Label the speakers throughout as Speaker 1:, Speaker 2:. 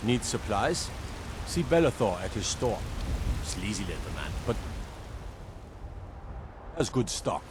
Speaker 1: Need supplies? See Bellathor at his store. Sleazy little man, but has good stock.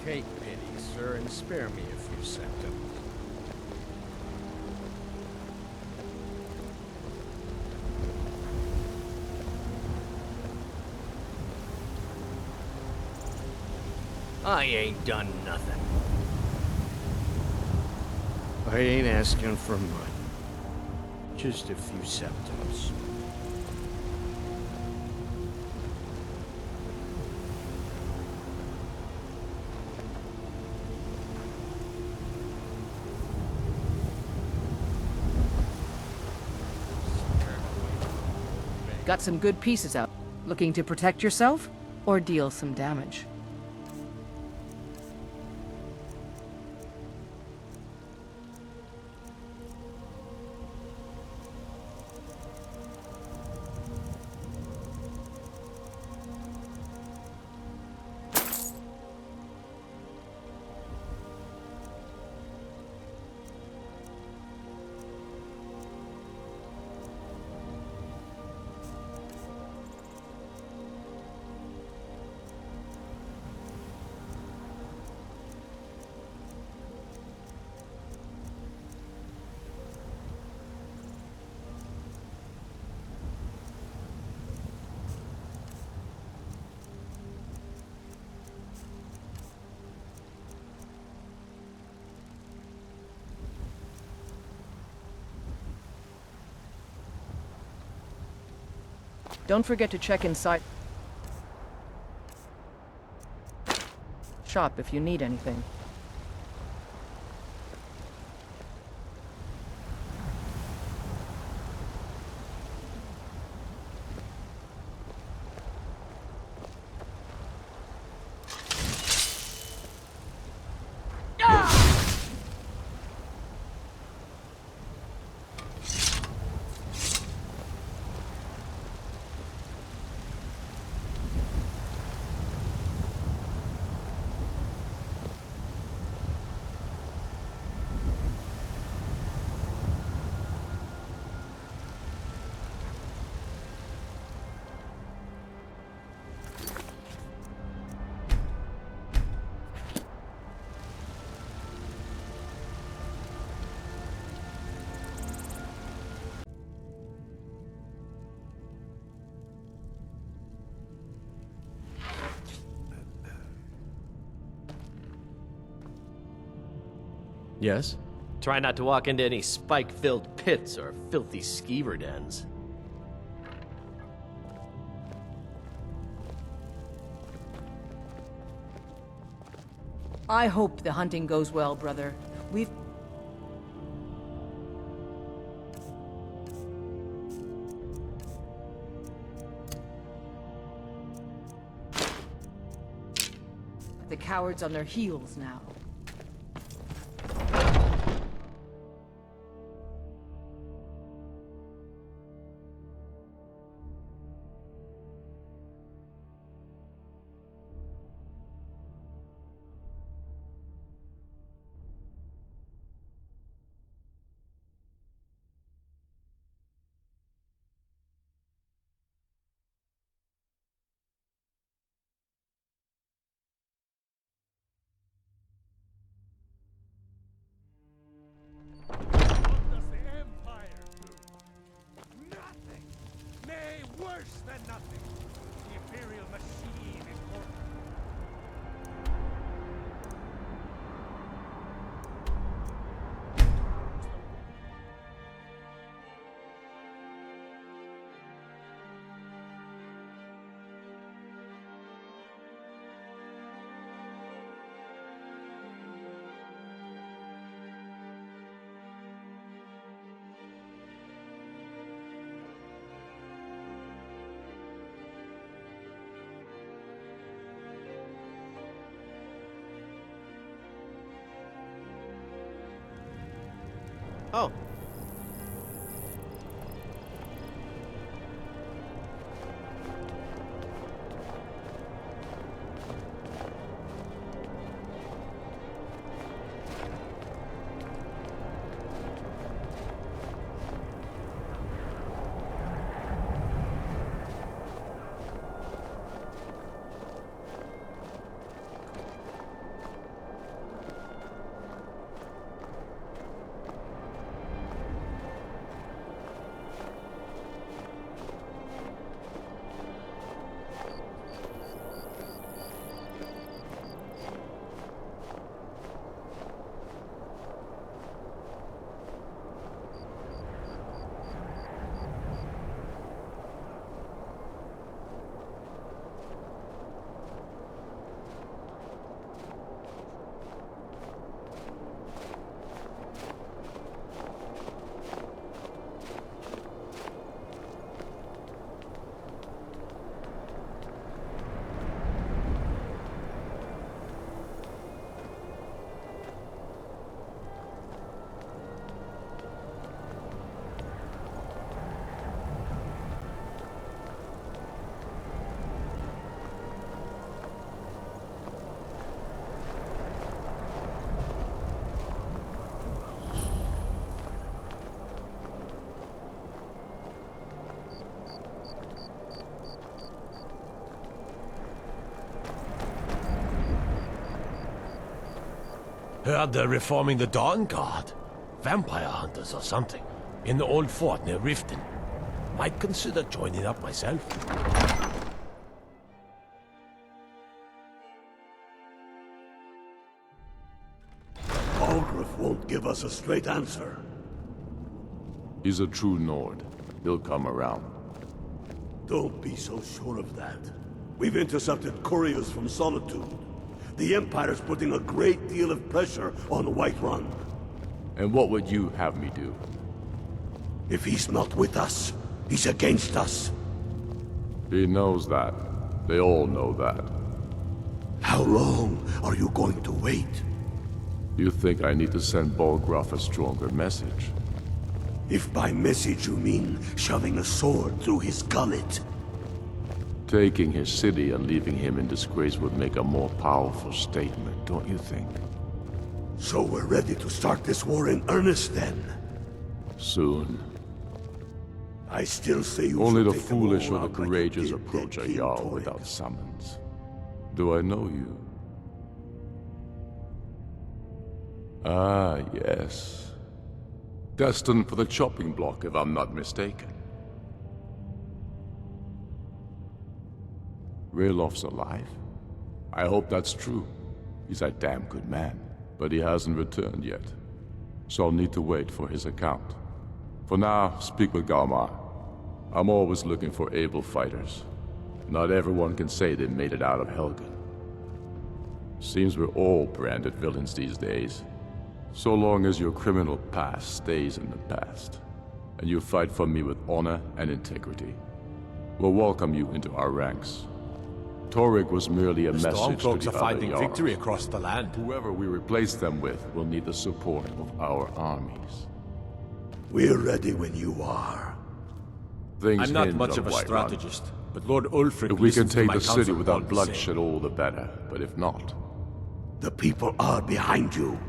Speaker 2: Take pity, sir, and spare me a few seconds. I ain't done nothing. I ain't asking for much. Just a few septims.
Speaker 3: Got some good pieces out. Looking to protect yourself or deal some damage? Don't forget to check inside shop if you need anything.
Speaker 2: Yes?
Speaker 4: Try not to walk into any spike-filled pits or filthy skeever dens.
Speaker 3: I hope the hunting goes well, brother. We've... The cowards on their heels now.
Speaker 1: Worse than nothing. The Imperial machine is more...
Speaker 4: Oh.
Speaker 1: Heard they're reforming the Dawn Guard. Vampire hunters or something. In the old fort near Riften. Might consider joining up myself.
Speaker 5: Algrif won't give us a straight answer.
Speaker 6: He's a true Nord. He'll come around.
Speaker 5: Don't be so sure of that. We've intercepted couriers from Solitude. The Empire's putting a great deal of pressure on Whiterun.
Speaker 6: And what would you have me do?
Speaker 5: If he's not with us, he's against us.
Speaker 6: He knows that. They all know that.
Speaker 5: How long are you going to wait?
Speaker 6: You think I need to send Bolgraf a stronger message?
Speaker 5: If by message you mean shoving a sword through his gullet.
Speaker 6: Taking his city and leaving him in disgrace would make a more powerful statement, don't you think?
Speaker 5: So we're ready to start this war in earnest then?
Speaker 6: Soon.
Speaker 5: I still say you
Speaker 6: Only
Speaker 5: should
Speaker 6: the
Speaker 5: take them
Speaker 6: foolish
Speaker 5: all
Speaker 6: or the
Speaker 5: out like you
Speaker 6: courageous
Speaker 5: did
Speaker 6: approach
Speaker 5: dead
Speaker 6: a
Speaker 5: King
Speaker 6: Jarl
Speaker 5: Torg.
Speaker 6: without summons. Do I know you? Ah, yes. Destined for the chopping block, if I'm not mistaken. Railof's alive? I hope that's true. He's a damn good man, but he hasn't returned yet. so I'll need to wait for his account. For now, speak with Galmar. I'm always looking for able fighters. Not everyone can say they made it out of Helgen. Seems we're all branded villains these days. So long as your criminal past stays in the past, and you fight for me with honor and integrity, we'll welcome you into our ranks. Torrig was merely a message to
Speaker 1: Stormcloaks
Speaker 6: the
Speaker 1: are
Speaker 6: other
Speaker 1: finding
Speaker 6: Jarls.
Speaker 1: victory across the land.
Speaker 6: Whoever we replace them with will need the support of our armies.
Speaker 5: We're ready when you are.
Speaker 6: Things
Speaker 1: I'm not
Speaker 6: hinge
Speaker 1: much
Speaker 6: on
Speaker 1: of a
Speaker 6: Whiterun.
Speaker 1: strategist, but Lord Ulfric
Speaker 6: If we can
Speaker 1: listens to
Speaker 6: take
Speaker 1: my
Speaker 6: the city
Speaker 1: counsel all
Speaker 6: without
Speaker 1: the
Speaker 6: bloodshed,
Speaker 1: same.
Speaker 6: all the better. But if not,
Speaker 5: The people are behind you.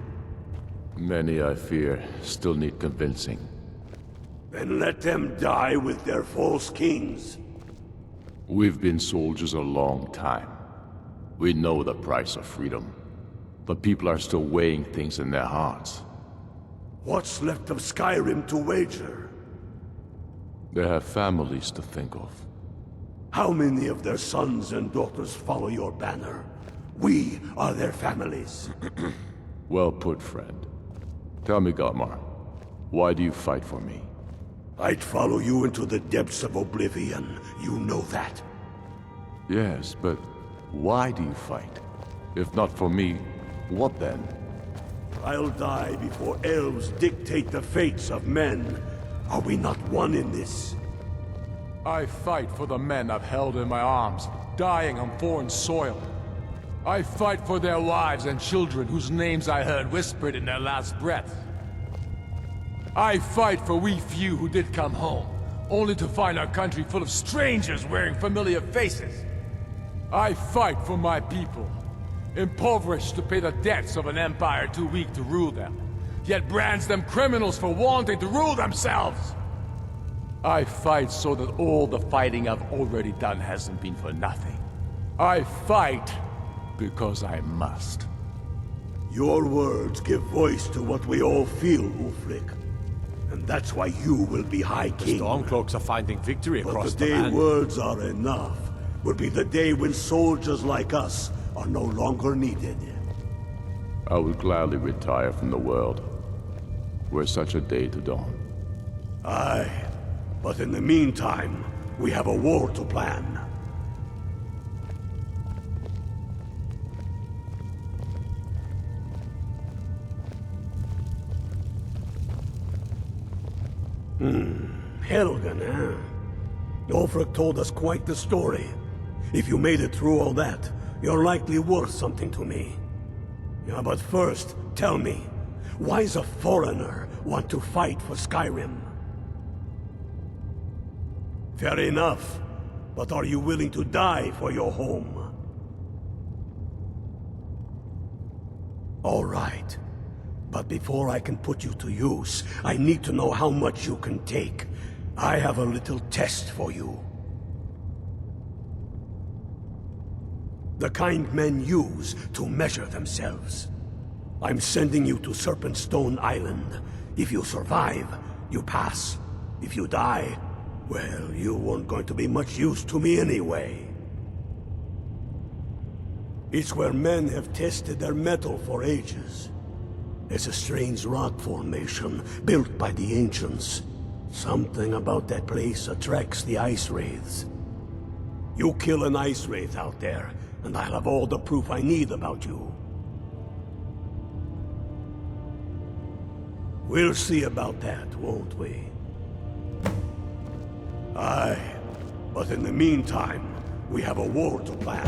Speaker 6: many, I fear, still need convincing.
Speaker 5: Then let them die with their false kings.
Speaker 6: We've been soldiers a long time. We know the price of freedom. But people are still weighing things in their hearts.
Speaker 5: What's left of Skyrim to wager?
Speaker 6: They have families to think of.
Speaker 5: How many of their sons and daughters follow your banner? We are their families.
Speaker 6: Well put, friend. Tell me, Galmar, why do you fight for me?
Speaker 5: I'd follow you into the depths of oblivion. You know that.
Speaker 6: Yes, but why do you fight? If not for me, what then?
Speaker 5: I'll die before elves dictate the fates of men. Are we not one in this?
Speaker 6: I fight for the men I've held in my arms, dying on foreign soil. I fight for their wives and children whose names I heard whispered in their last breath. I fight for we few who did come home, only to find our country full of strangers wearing familiar faces. I fight for my people, impoverished to pay the debts of an empire too weak to rule them, yet brands them criminals for wanting to rule themselves. I fight so that all the fighting I've already done hasn't been for nothing. I fight because I must.
Speaker 5: Your words give voice to what we all feel, Ulfric. And that's why you will be High King.
Speaker 1: Stormcloaks are finding victory
Speaker 5: But
Speaker 1: across
Speaker 5: the
Speaker 1: the
Speaker 5: day
Speaker 1: land.
Speaker 5: words are enough will be the day when soldiers like us are no longer needed.
Speaker 6: I would gladly retire from the world, were such a day to dawn.
Speaker 5: Aye, but in the meantime, we have a war to plan. Helgen, huh? Ulfric told us quite the story. If you made it through all that, you're likely worth something to me. Yeah, but first, tell me, why does a foreigner want to fight for Skyrim? Fair enough, but are you willing to die for your home? All right. But before I can put you to use, I need to know how much you can take. I have a little test for you. The kind men use to measure themselves. I'm sending you to Serpentstone Island. If you survive, you pass. If you die, well, you weren't going to be much use to me anyway. It's where men have tested their metal for ages. It's a strange rock formation built by the ancients. Something about that place attracts the ice wraiths. You kill an ice wraith out there, and I'll have all the proof I need about you. We'll see about that, won't we? Aye, but in the meantime, we have a war to plan.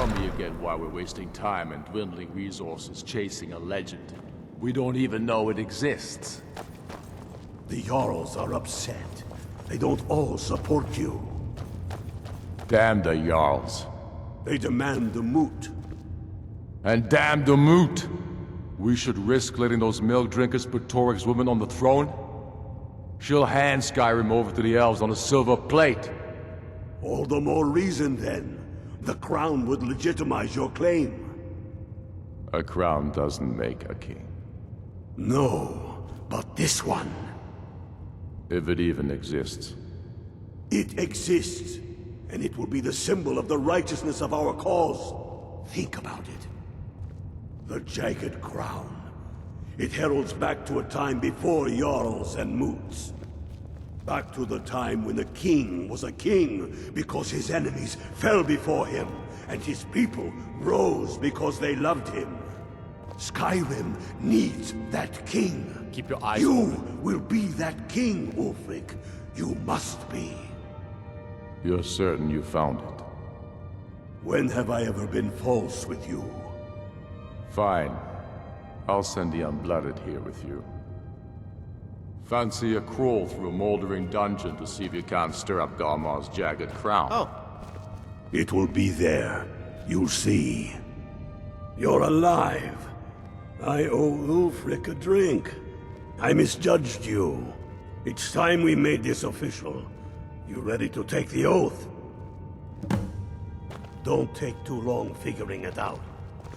Speaker 6: tell me again why we're wasting time and dwindling resources chasing a legend. We don't even know it exists.
Speaker 5: The Jarls are upset. They don't all support you.
Speaker 6: Damn the Jarls.
Speaker 5: They demand the moot.
Speaker 6: And damn the moot! We should risk letting those milk drinkers put Torik's woman on the throne? She'll hand Skyrim over to the elves on a silver plate.
Speaker 5: All the more reason, then. The crown would legitimize your claim.
Speaker 6: A crown doesn't make a king.
Speaker 5: No, but this one.
Speaker 6: If it even exists.
Speaker 5: It exists, and it will be the symbol of the righteousness of our cause. Think about it. The jagged crown. It heralds back to a time before Jarls and Moots. Back to the time when the king was a king because his enemies fell before him, and his people rose because they loved him. Skyrim needs that king.
Speaker 4: Keep your eyes
Speaker 5: You
Speaker 4: open.
Speaker 5: will be that king, Ulfric. You must be.
Speaker 6: You're certain you found it?
Speaker 5: When have I ever been false with you?
Speaker 6: Fine. I'll send the Unblooded here with you. Fancy a crawl through a moldering dungeon to see if you can't stir up Garmar's jagged crown.
Speaker 4: Oh,
Speaker 5: It will be there. You'll see. You're alive. I owe Ulfric a drink. I misjudged you. It's time we made this official. You ready to take the oath? Don't take too long figuring it out.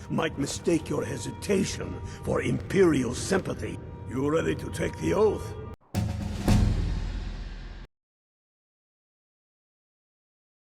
Speaker 5: Might mistake your hesitation for Imperial sympathy. You ready to take the oath?